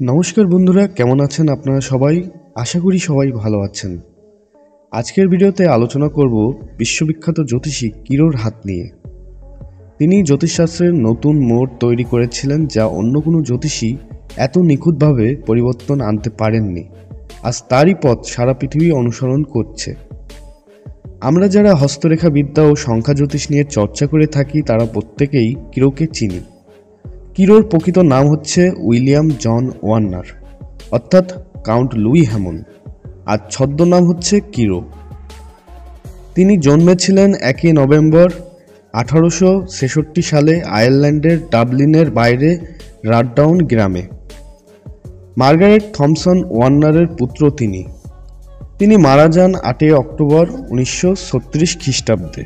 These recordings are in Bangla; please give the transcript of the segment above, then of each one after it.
নমস্কার বন্ধুরা, কেমন আছেন আপনারা সবাই? আশা করি সবাই ভালো আছেন। আজকের ভিডিওতে আলোচনা করব বিশ্ববিখ্যাত জ্যোতিষী কিরোর হাত নিয়ে। তিনি জ্যোতিষশাস্ত্রের নতুন মোড় তৈরি করেছিলেন, যা অন্য কোনো জ্যোতিষী এত নিখুঁতভাবে পরিবর্তন আনতে পারেননি। আজ তারই পথ সারা পৃথিবী অনুসরণ করছে। আমরা যারা হস্তরেখা বিদ্যা ও সংখ্যা জ্যোতিষ নিয়ে চর্চা করে থাকি, তারা প্রত্যেকেই কিরোকে চিনি। কিরোর প্রকৃত নাম হচ্ছে উইলিয়াম জন ওয়ার্নার, অর্থাৎ কাউন্ট লুই হ্যামন, আর ছদ্মনাম হচ্ছে কিরো। তিনি জন্মেছিলেন 1 নভেম্বর 1866 সালে আয়ারল্যান্ডের ডাবলিনের বাইরে রাডডাউন গ্রামে। মার্গারেট থমসন ওয়ার্নারের পুত্র তিনি মারা যান 8 অক্টোবর 1936 খ্রিস্টাব্দে।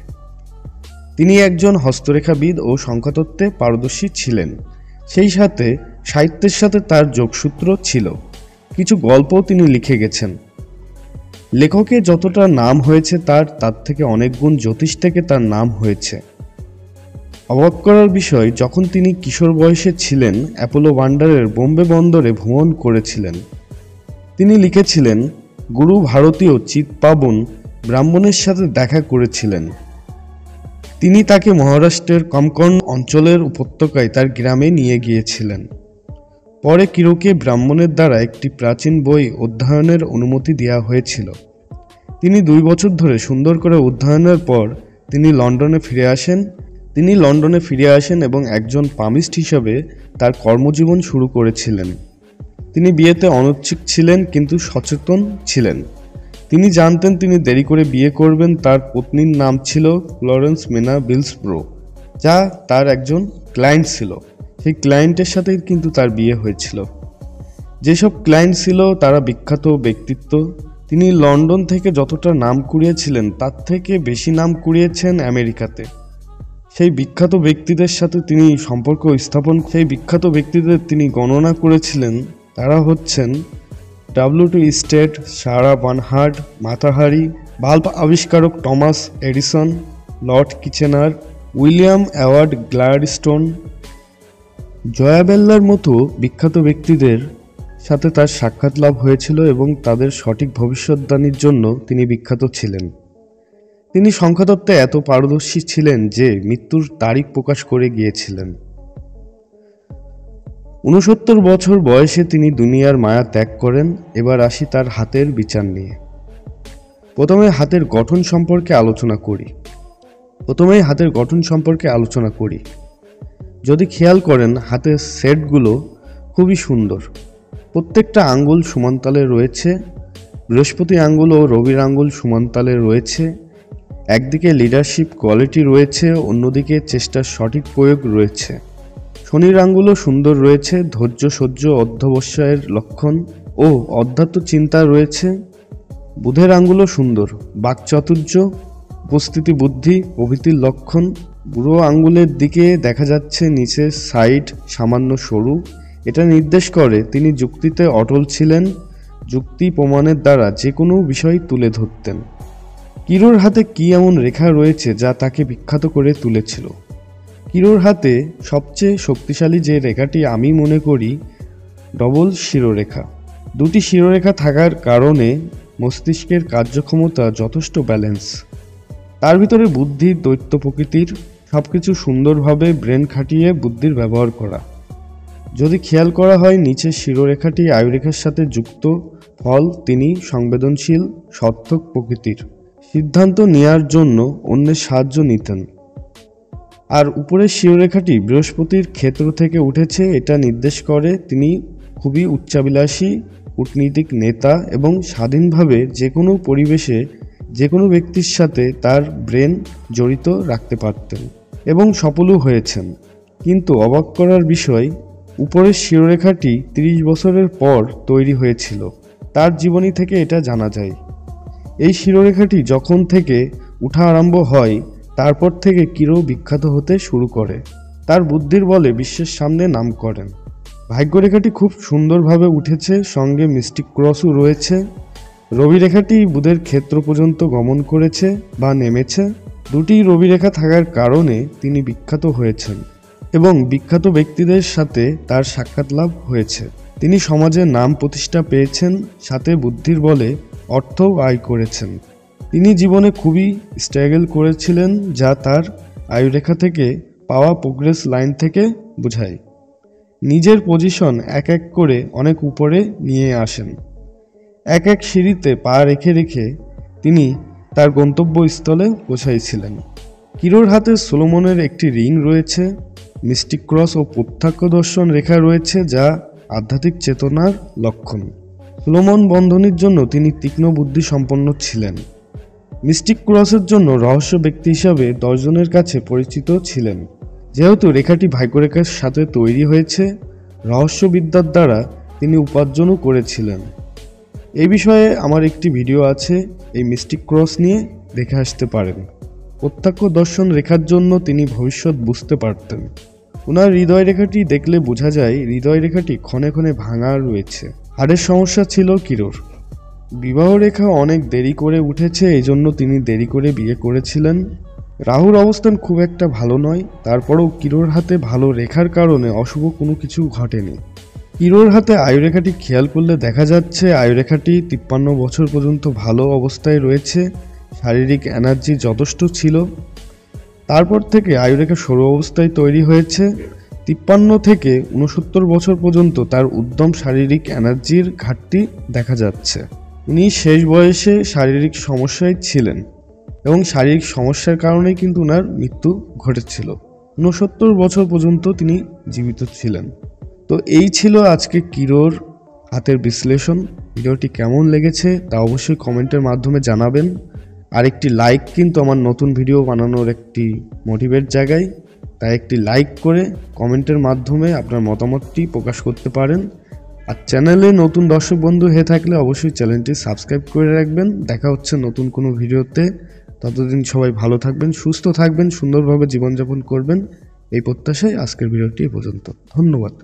তিনি একজন হস্তরেখাবিদ ও সংখ্যাতত্ত্বে পারদর্শী ছিলেন। সেই সাথে সাহিত্যের সাথে তার যোগসূত্র ছিল। কিছু গল্পও তিনি লিখে গেছেন। লেখকের যতটা নাম হয়েছে তার থেকে অনেক গুণ জ্যোতিষ থেকে তার নাম হয়েছে। অবাক করার বিষয়, যখন তিনি কিশোর বয়সে ছিলেন, অ্যাপোলো ওয়ান্ডারের বোম্বে বন্দরে ভ্রমণ করেছিলেন। তিনি লিখেছিলেন, গুরু ভারতীয় চিৎপাবন ব্রাহ্মণের সাথে দেখা করেছিলেন। তিনি তাকে মহারাষ্ট্রের কঙ্কণ অঞ্চলের উপত্যকায় তার গ্রামে নিয়ে গিয়েছিলেন। পরে কিরোকে ব্রাহ্মণের দ্বারা একটি প্রাচীন বই অধ্যয়নের অনুমতি দেওয়া হয়েছিল। তিনি 2 বছর ধরে সুন্দর করে অধ্যয়নের পর তিনি লন্ডনে ফিরে আসেন এবং একজন পামিস্ট হিসাবে তার কর্মজীবন শুরু করেছিলেন। তিনি বিয়েতে অনিচ্ছুক ছিলেন, কিন্তু সচেতন ছিলেন। তিনি জানতেন তিনি দেরি করে বিয়ে করবেন। তার পত্নীর নাম ছিল ফ্লোরেন্স মেনা বিলসব্রো, যা তার একজন ক্লায়েন্ট ছিল। সেই ক্লায়েন্টের সাথেই কিন্তু তার বিয়ে হয়েছিল। যেসব ক্লায়েন্ট ছিল তারা বিখ্যাত ব্যক্তিত্ব। তিনি লন্ডন থেকে যতটা নাম কুড়িয়েছিলেন, তার থেকে বেশি নাম কুড়িয়েছেন আমেরিকাতে। সেই বিখ্যাত ব্যক্তিদের সাথে তিনি সেই বিখ্যাত ব্যক্তিদের তিনি গণনা করেছিলেন। তারা হচ্ছেন W.T. স্টেট, সারা বার্নহার্ড মাতাহারি, বাল্ব আবিষ্কারক Thomas Edison, Lord Kitchener, William award Gladstone, Jaya বেল্লার মতো বিখ্যাত ব্যক্তিদের সাথে তার সাক্ষাৎ লাভ হয়েছিল এবং তাদের সঠিক ভবিষ্যদ্বাণীর জন্য তিনি বিখ্যাত ছিলেন। তিনি সংখ্যাতত্ত্বে এত পারদর্শী ছিলেন যে মৃত্যুর তারিখ প্রকাশ করে গিয়েছিলেন। 69 বছর বয়সে তিনি দুনিয়ার মায়া ত্যাগ করেন। এবার আসি তার হাতের বিচার নিয়ে। প্রথমে হাতের গঠন সম্পর্কে আলোচনা করি। যদি খেয়াল করেন, হাতের সেটগুলো খুবই সুন্দর। প্রত্যেকটা আঙ্গুল সমানতালে রয়েছে। বৃহস্পতি আঙ্গুল ও রবির আঙ্গুল সমানতালে রয়েছে। একদিকে লিডারশিপ কোয়ালিটি রয়েছে, অন্যদিকে চেষ্টার সঠিক প্রয়োগ রয়েছে। শনির আঙ্গুলও সুন্দর রয়েছে। ধৈর্য, সহ্য, অধ্যবসায়ের লক্ষণ ও অধ্যাত্ম চিন্তা রয়েছে। বুধের আঙ্গুলও সুন্দর। বাকচাতুর্য, উপস্থিতি, বুদ্ধি প্রভৃতির লক্ষণ। বুড়ো আঙ্গুলের দিকে দেখা যাচ্ছে নিচের সাইড সামান্য সরু। এটা নির্দেশ করে তিনি যুক্তিতে অটল ছিলেন। যুক্তি প্রমাণের দ্বারা যে কোনো বিষয় তুলে ধরতেন। কিরোর হাতে কি এমন রেখা রয়েছে যা তাকে বিখ্যাত করে তুলেছিল? কিরোর হাতে সবচেয়ে শক্তিশালী যে রেখাটি আমি মনে করি, ডবল শিরোরেখা। 2টি শিরোরেখা থাকার কারণে মস্তিষ্কের কার্যক্ষমতা যথেষ্ট ব্যালেন্স। তার ভিতরে বুদ্ধি, দৈত্য প্রকৃতির, সবকিছু সুন্দরভাবে ব্রেন খাটিয়ে বুদ্ধির ব্যবহার করা। যদি খেয়াল করা হয়, নিচের শিরোরেখাটি আয়ুরেখার সাথে যুক্ত। ফল, তিনি সংবেদনশীল, সর্থক প্রকৃতির। সিদ্ধান্ত নেওয়ার জন্য অন্যের সাহায্য নিতেন। আর উপরের শিরোরেখাটি বৃহস্পতির ক্ষেত্র থেকে উঠেছে। এটা নির্দেশ করে তিনি খুবই উচ্চাভিলাষী, কূটনীতিক নেতা এবং স্বাধীনভাবে যে কোনো পরিবেশে যে কোনো ব্যক্তির সাথে তার ব্রেন জড়িত রাখতে পারতেন এবং সফলও হয়েছেন। কিন্তু অবাক করার বিষয়, উপরের শিরোরেখাটি 30 বছরের পর তৈরি হয়েছিল। তার জীবনী থেকে এটা জানা যায়। এই শিরোরেখাটি যখন থেকে উঠা আরম্ভ হয়, তারপর থেকে কিরো বিখ্যাত হতে শুরু করে। তার বুদ্ধির বলে বিশ্বের সামনে নাম করেন। ভাগ্যরেখাটি খুব সুন্দরভাবে উঠেছে, সঙ্গে মিস্টিক ক্রসও রয়েছে। রবি রেখাটি বুধের ক্ষেত্র পর্যন্ত গমন করেছে বা নেমেছে। 2টি রবি রেখা থাকার কারণে তিনি বিখ্যাত হয়েছেন এবং বিখ্যাত ব্যক্তিদের সাথে তার সাক্ষাৎ লাভ হয়েছে। তিনি সমাজে নাম প্রতিষ্ঠা পেয়েছেন, সাথে বুদ্ধির বলে অর্থও আয় করেছেন। তিনি জীবনে খুবই স্ট্রাগল করেছিলেন, যা তার আয়ুরেখা থেকে পাওয়া প্রোগ্রেস লাইন থেকে বোঝায়। নিজের পজিশন এক এক করে অনেক উপরে নিয়ে আসেন। এক এক সিঁড়িতে পা রেখে রেখে তিনি তার গন্তব্যস্থলে পৌঁছাইছিলেন। কিরোর হাতে সলোমনের একটি রিং রয়েছে, মিস্টিক ক্রস ও প্রত্যক্ষ দর্শন রেখা রয়েছে, যা আধ্যাত্মিক চেতনার লক্ষণ। সলোমন বন্ধনীর জন্য তিনি তীক্ষ্ণ বুদ্ধি সম্পন্ন ছিলেন। মিস্টিক ক্রসের জন্য রহস্য ব্যক্তি হিসাবে 10 জনের কাছে পরিচিত ছিলেন। যেহেতু রেখাটি ভাগ্যরেখার সাথে তৈরি হয়েছে, রহস্যবিদ্যার দ্বারা তিনি উপার্জনও করেছিলেন। এই বিষয়ে আমার একটি ভিডিও আছে, এই মিস্টিক ক্রস নিয়ে দেখে আসতে পারেন। প্রত্যক্ষ দর্শন রেখার জন্য তিনি ভবিষ্যৎ বুঝতে পারতেন। ওনার হৃদয় রেখাটি দেখলে বোঝা যায় হৃদয় রেখাটি ক্ষণে ক্ষণে ভাঙা রয়েছে। হাড়ের সমস্যা ছিল কিরোর। বিবাহ রেখা অনেক দেরি করে উঠেছে, এই জন্য তিনি দেরি করে বিয়ে করেছিলেন। রাহুর অবস্থান খুব একটা ভালো নয়, তারপরও কিরোর হাতে ভালো রেখার কারণে অশুভ কোনো কিছু ঘটেনি। কিরোর হাতে আয়ুরেখাটি খেয়াল করলে দেখা যাচ্ছে আয়ুরেখাটি 53 বছর পর্যন্ত ভালো অবস্থায় রয়েছে, শারীরিক এনার্জি যথেষ্ট ছিল। তারপর থেকে আয়ুরেখা সরু অবস্থায় তৈরি হয়েছে। 53 থেকে 69 বছর পর্যন্ত তার উদ্যম শারীরিক এনার্জির ঘাটতি দেখা যাচ্ছে। উনি শেষ বয়সে শারীরিক সমস্যায় ছিলেন এবং শারীরিক সমস্যার কারণেই কিন্তু ওনার মৃত্যু ঘটেছিল। 69 বছর পর্যন্ত তিনি জীবিত ছিলেন। তো এই ছিল আজকে কিরোর হাতের বিশ্লেষণ। ভিডিওটি কেমন লেগেছে তা অবশ্যই কমেন্টের মাধ্যমে জানাবেন। আর একটি লাইক কিন্তু আমার নতুন ভিডিও বানানোর একটি মোটিভেট জায়গায়, তাই একটি লাইক করে কমেন্টের মাধ্যমে আপনার মতামতটি প্রকাশ করতে পারেন। আর চ্যানেলে নতুন দর্শক বন্ধু হয়ে থাকলে অবশ্যই চ্যানেলটি সাবস্ক্রাইব করে রাখবেন। দেখা হচ্ছে নতুন কোনো ভিডিওতে। ততদিন সবাই ভালো থাকবেন, সুস্থ থাকবেন, সুন্দরভাবে জীবনযাপন করবেন, এই প্রত্যাশায় আজকের ভিডিওটি এ পর্যন্ত। ধন্যবাদ।